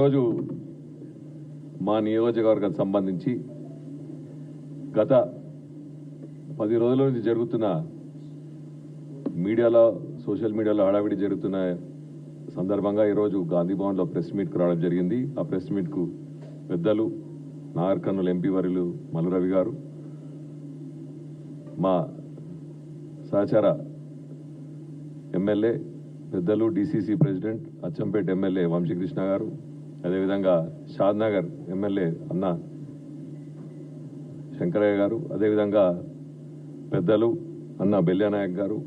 రోజు మా నియోజకవర్గానికి సంబంధించి గత 10 రోజుల నుంచి జరుగుతున్న మీడియాలో సోషల్ మీడియాలో హడావిడి జరుగుతున్న సందర్భంగా ఈరోజు గాంధీ భవన్లో ప్రెస్ మీట్కు రావడం జరిగింది. ఆ ప్రెస్ మీట్కు పెద్దలు నాగర్ కర్నూలు ఎంపీ వర్యులు మల్లు రవి గారు, మా సహచర ఎమ్మెల్యే పెద్దలు DCC president Achampet MLA Vamsi Krishna గారు, అదేవిధంగా షాద్నగర్ ఎమ్మెల్యే అన్న శంకరయ్య గారు, అదేవిధంగా పెద్దలు అన్న బెల్యానాయక్ గారు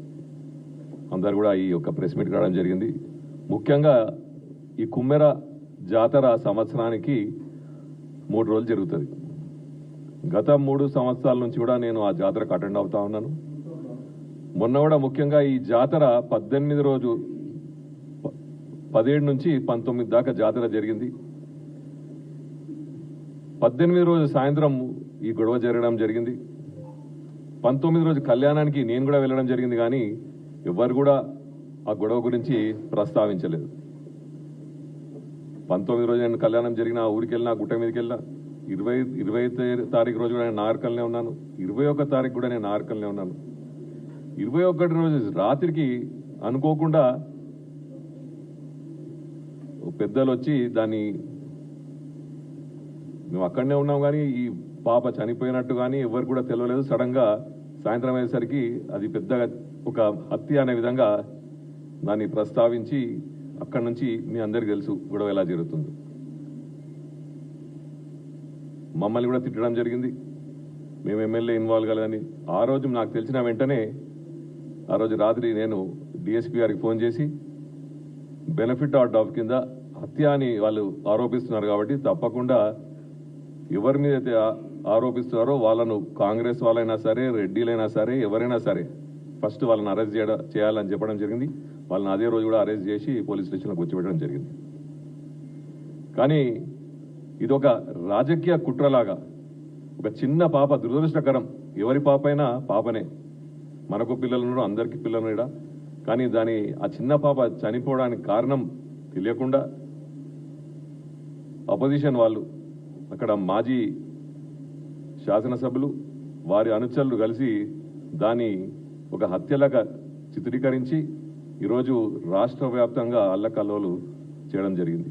అందరు కూడా ఈ యొక్క ప్రెస్ మీట్కి రావడం జరిగింది. ముఖ్యంగా ఈ కుమ్మెర జాతర సంవత్సరానికి 3 రోజులు జరుగుతుంది. గత 3 సంవత్సరాల నుంచి కూడా నేను ఆ జాతరకు అటెండ్ అవుతా ఉన్నాను. మొన్న కూడా ముఖ్యంగా ఈ జాతర 17 రోజు 17 నుంచి 19 దాకా జాతర జరిగింది. 18 రోజు సాయంత్రం ఈ గొడవ జరగడం జరిగింది. 19 రోజు కళ్యాణానికి నేను కూడా వెళ్ళడం జరిగింది, కానీ ఎవరు కూడా ఆ గొడవ గురించి ప్రస్తావించలేదు. 19 రోజు నేను కళ్యాణం జరిగిన ఊరికి వెళ్ళినా, గుట్ట మీదకి వెళ్ళినా, 20 తారీఖు రోజు కూడా నేను నాగర్కల్నే ఉన్నాను, 21 తారీఖు కూడా నేను నాగర్కల్నే ఉన్నాను. 21 రోజు రాత్రికి అనుకోకుండా పెద్దలు వచ్చి దాన్ని మేము అక్కడనే ఉన్నాం కానీ ఈ పాప చనిపోయినట్టు కానీ ఎవరు కూడా తెలియలేదు. సడన్ గా సాయంత్రం అయ్యేసరికి అది పెద్దగా ఒక హత్య అనే విధంగా దాన్ని ప్రస్తావించి అక్కడి నుంచి మీ అందరికీ తెలుసు గొడవ ఎలా జరుగుతుంది. మమ్మల్ని కూడా తిట్టడం జరిగింది, మేము ఎమ్మెల్యే ఇన్వాల్వ్ కాలేదని. ఆ రోజు నాకు తెలిసిన వెంటనే ఆ రోజు రాత్రి నేను డిఎస్పీ గారికి ఫోన్ చేసి బెనిఫిట్ ఆఫ్ డౌట్ కింద హత్య అని వాళ్ళు ఆరోపిస్తున్నారు కాబట్టి తప్పకుండా ఎవరి మీద అయితే ఆరోపిస్తున్నారో వాళ్ళను కాంగ్రెస్ వాళ్ళైనా సరే, రెడ్డిలైనా సరే, ఎవరైనా సరే ఫస్ట్ వాళ్ళని అరెస్ట్ చేయాలని చెప్పడం జరిగింది. వాళ్ళని అదే రోజు కూడా అరెస్ట్ చేసి పోలీస్ స్టేషన్లో కూర్చోబెట్టడం జరిగింది. కానీ ఇదొక రాజకీయ కుట్రలాగా ఒక చిన్న పాప, దురదృష్టకరం, ఎవరి పాప అయినా పాపనే, మనకు పిల్లలు అందరికీ పిల్లలు, కానీ ఆ చిన్న పాప చనిపోవడానికి కారణం తెలియకుండా అపోజిషన్ వాళ్ళు, అక్కడ మాజీ శాసనసభ్యులు వారి అనుచరులు కలిసి దాన్ని ఒక హత్యలాగా చిత్రీకరించి ఈరోజు రాష్ట్ర వ్యాప్తంగా అల్లకల్లోలు చేయడం జరిగింది.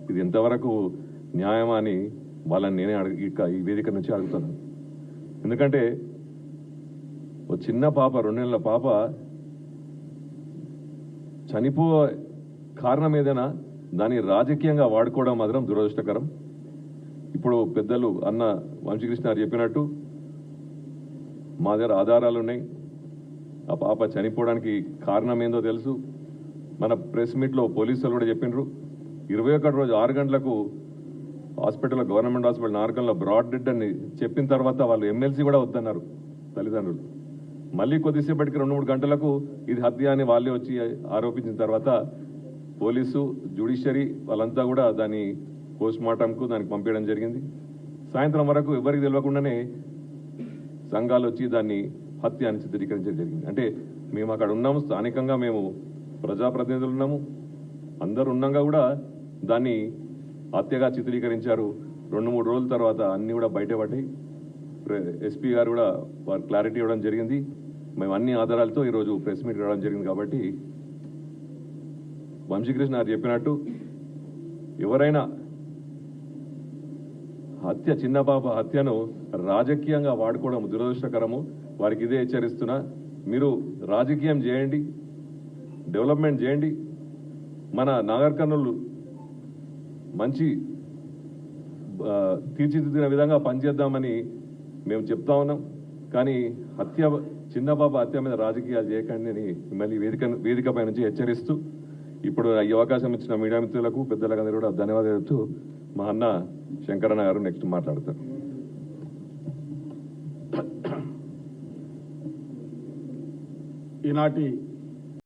ఇది ఎంతవరకు న్యాయమా అని వాళ్ళని నేనే ఈ వేదిక నుంచి అడుగుతాను. ఎందుకంటే ఓ చిన్న పాప, 2 నెలల పాప చనిపో కారణం ఏదైనా దాన్ని రాజకీయంగా వాడుకోవడం మాత్రం దురదృష్టకరం. ఇప్పుడు పెద్దలు అన్న వంశీకృష్ణ చెప్పినట్టు మా దగ్గర ఆధారాలు ఉన్నాయి. ఆ పాప చనిపోవడానికి కారణం ఏందో తెలుసు. మన ప్రెస్ మీట్లో పోలీసులు కూడా చెప్పిండ్రు. 21 రోజు 6 గంటలకు హాస్పిటల్లో, గవర్నమెంట్ హాస్పిటల్ నార్కల్లో బ్రాడ్ డెడ్ అని చెప్పిన తర్వాత వాళ్ళు ఎమ్మెల్సీ కూడా వద్దన్నారు తల్లిదండ్రులు. మళ్ళీ కొద్దిసేపటికి 2-3 గంటలకు ఇది హత్య అని వాళ్ళే వచ్చి ఆరోపించిన తర్వాత పోలీసు, జ్యుడిషియరీ వాళ్ళంతా కూడా దాన్ని పోస్ట్ మార్టంకు దానికి పంపించడం జరిగింది. సాయంత్రం వరకు ఎవరికి తెలియకుండానే సంఘాలు వచ్చి దాన్ని హత్య అని చిత్రీకరించడం జరిగింది. అంటే మేము అక్కడ ఉన్నాము, స్థానికంగా మేము ప్రజాప్రతినిధులు ఉన్నాము, అందరు ఉన్నాగా కూడా దాన్ని హత్యగా చిత్రీకరించారు. 2-3 రోజుల తర్వాత అన్ని కూడా బయటపడ్డాయి. ఎస్పీ గారు కూడా వారు క్లారిటీ ఇవ్వడం జరిగింది. మేము అన్ని ఆధారాలతో ఈరోజు ప్రెస్ మీట్ రావడం జరిగింది. కాబట్టి వంశీకృష్ణ గారు చెప్పినట్టు ఎవరైనా హత్య, చిన్న పాప హత్యను రాజకీయంగా వాడుకోవడం దురదృష్టకరము. వారికి ఇదే హెచ్చరిస్తున్నా, మీరు రాజకీయం చేయండి, డెవలప్మెంట్ చేయండి, మన నాగర్ కర్నూలు మంచి తీర్చిదిద్దిన విధంగా పనిచేద్దామని మేము చెప్తా ఉన్నాం. కానీ చిన్న పాప హత్య మీద రాజకీయాలు చేయకండి అని మిమ్మల్ని వేదికపై నుంచి హెచ్చరిస్తూ, ఇప్పుడు ఈ అవకాశం ఇచ్చిన మీడియా మిత్రులకు, పెద్దలకు కూడా ధన్యవాదాలు చెప్తూ మా అన్న శంకరన్న గారు నెక్స్ట్ మాట్లాడతారు. ఈనాటి